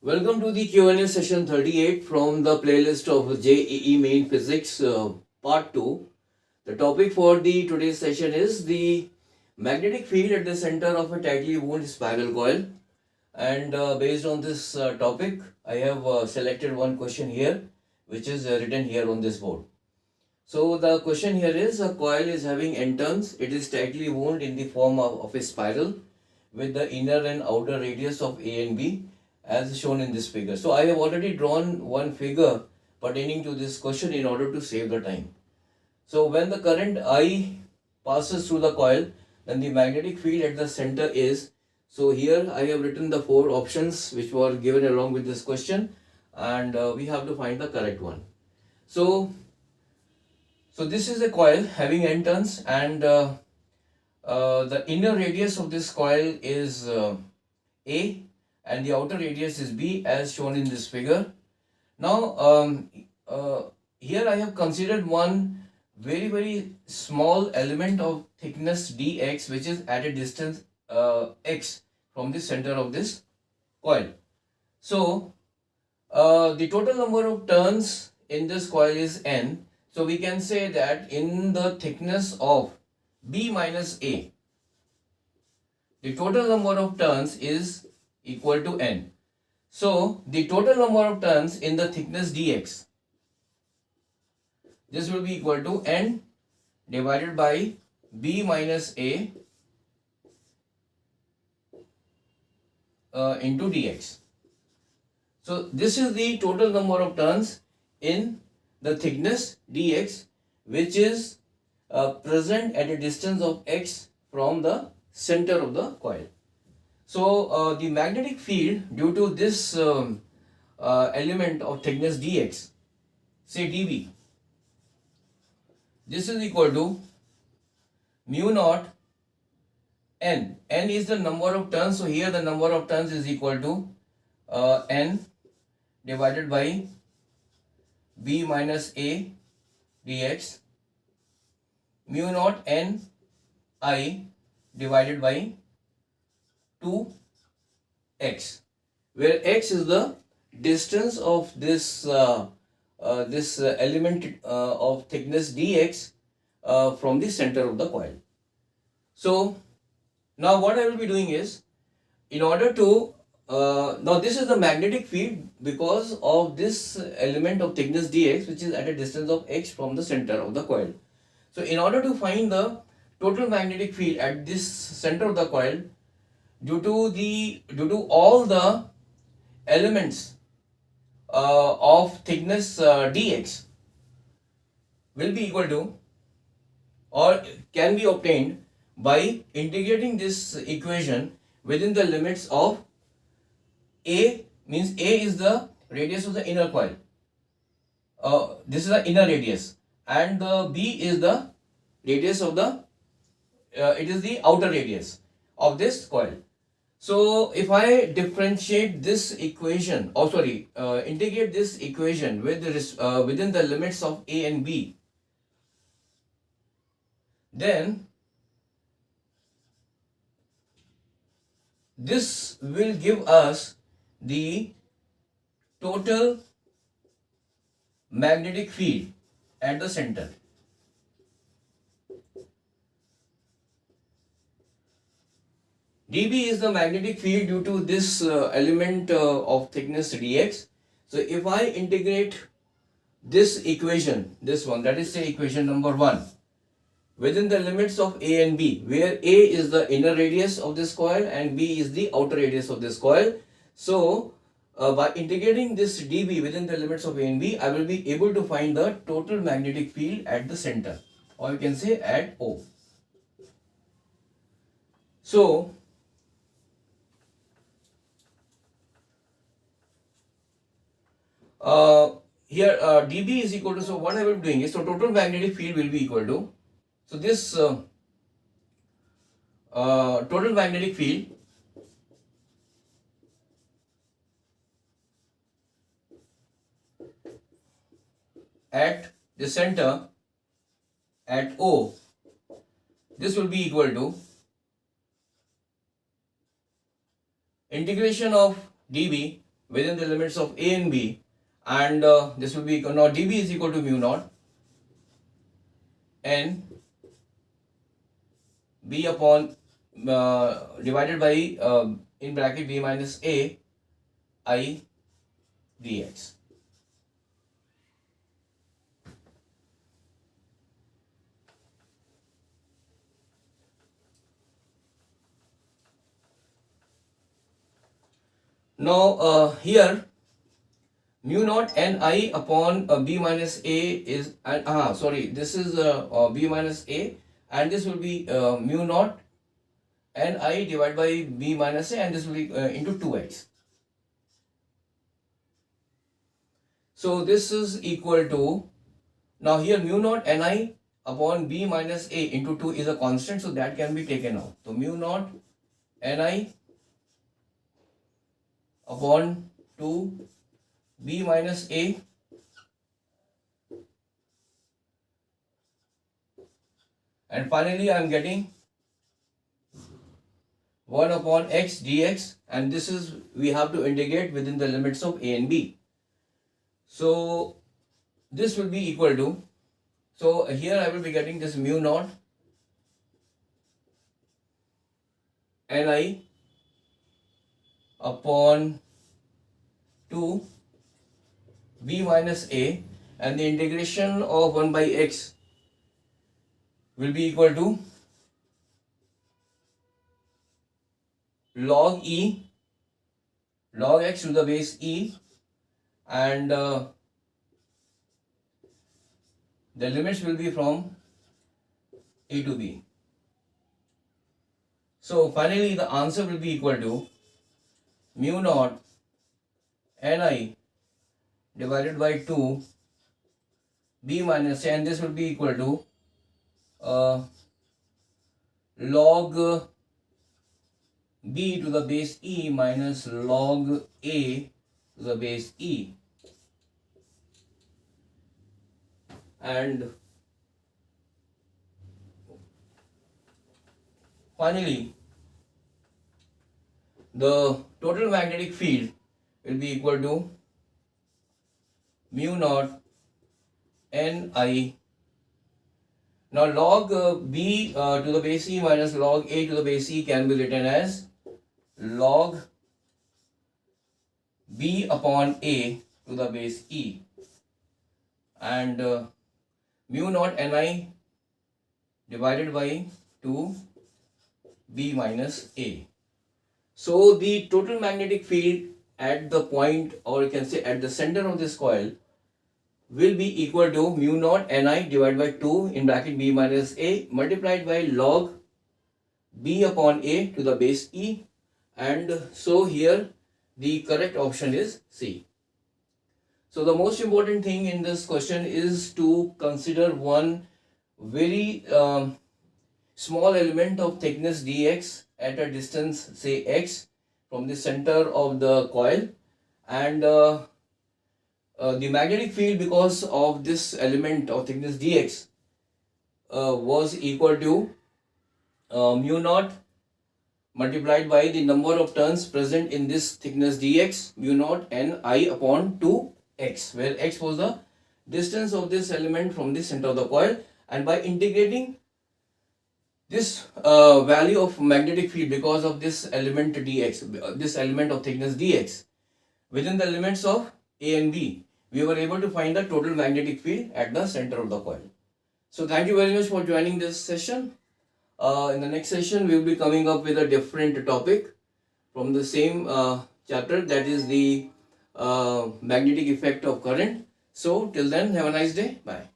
Welcome to the Q&A session 38 from the playlist of JEE Main Physics Part 2. The topic for the today's session is the magnetic field at the center of a tightly wound spiral coil. And based on this topic, I have selected one question here, which is written here on this board. So the question here is, a coil is having n turns. It is tightly wound in the form of a spiral with the inner and outer radius of A and B as shown in this figure. So I have already drawn one figure pertaining to this question in order to save the time. So when the current I passes through the coil, then the magnetic field at the center is, so here I have written the four options which were given along with this question, and we have to find the correct one. So this is a coil having n turns, and the inner radius of this coil is A and the outer radius is B as shown in this figure. Now here I have considered one very small element of thickness dx, which is at a distance x from the center of this coil. So the total number of turns in this coil is n. So we can say that in the thickness of B minus A, the total number of turns is equal to n. So the total number of turns in the thickness dx, this will be equal to n divided by B minus A into dx. So this is the total number of turns in the thickness dx, which is present at a distance of x from the center of the coil. So the magnetic field due to this element of thickness dx, say dB, this is equal to mu naught n. N is the number of turns, so here the number of turns is equal to n divided by B minus A dx, mu naught n I divided by 2x, where x is the distance of this element of thickness dx from the center of the coil. So now what I will be doing is, in order to now this is the magnetic field because of this element of thickness dx, which is at a distance of x from the center of the coil. So in order to find the total magnetic field at this center of the coil, due to all the elements of thickness dx will be equal to, or can be obtained by integrating this equation within the limits of A, means A is the radius of the inner coil. This is the inner radius, and the B is the radius of the it is the outer radius of this coil. So if I differentiate this equation, integrate this equation with within the limits of A and B, then this will give us the total magnetic field at the center. dB is the magnetic field due to this element of thickness dx. So if I integrate this equation, this one, that is say equation number 1, within the limits of A and B, where A is the inner radius of this coil and B is the outer radius of this coil. So by integrating this dB within the limits of A and B, I will be able to find the total magnetic field at the center, or you can say at O. So here dB is equal to, so what I will be doing is, so total magnetic field will be equal to, so this total magnetic field at the center at O, this will be equal to integration of dB within the limits of A and B, and this will be now dB is equal to mu naught n B upon divided by in bracket B minus A I dx. Now here mu naught ni upon b minus a is sorry, this is b minus a, and this will be mu naught ni divided by b minus a, and this will be into 2x. So this is equal to, now here mu naught ni upon b minus a into 2 is a constant, so that can be taken out. So mu naught ni upon 2 b minus a and finally I am getting 1 upon x dx, and this is, we have to integrate within the limits of a and b. So this will be equal to, so here I will be getting this mu naught ni upon 2 b minus a, and the integration of 1 by x will be equal to log e log x to the base e, and the limits will be from a to b. So finally the answer will be equal to mu naught ni divided by 2 b minus a, and this will be equal to log b to the base e minus log a to the base e, and finally the total magnetic field will be equal to mu naught ni. Now log b to the base e minus log a to the base e can be written as log b upon a to the base e, and mu naught ni divided by 2 b minus a. So the total magnetic field at the point, or you can say at the center of this coil, will be equal to mu naught ni divided by 2 in bracket b minus a multiplied by log b upon a to the base e, and so here the correct option is C. So the most important thing in this question is to consider one very small element of thickness dx at a distance say x from the center of the coil, and the magnetic field because of this element of thickness dx was equal to mu naught multiplied by the number of turns present in this thickness dx, mu naught ni upon 2x, where x was the distance of this element from the center of the coil, and by integrating this value of magnetic field because of this element dx, this element of thickness dx within the limits of a and b, we were able to find the total magnetic field at the center of the coil. So thank you very much for joining this session. In the next session, we will be coming up with a different topic from the same chapter, that is the magnetic effect of current. So till then, have a nice day. Bye.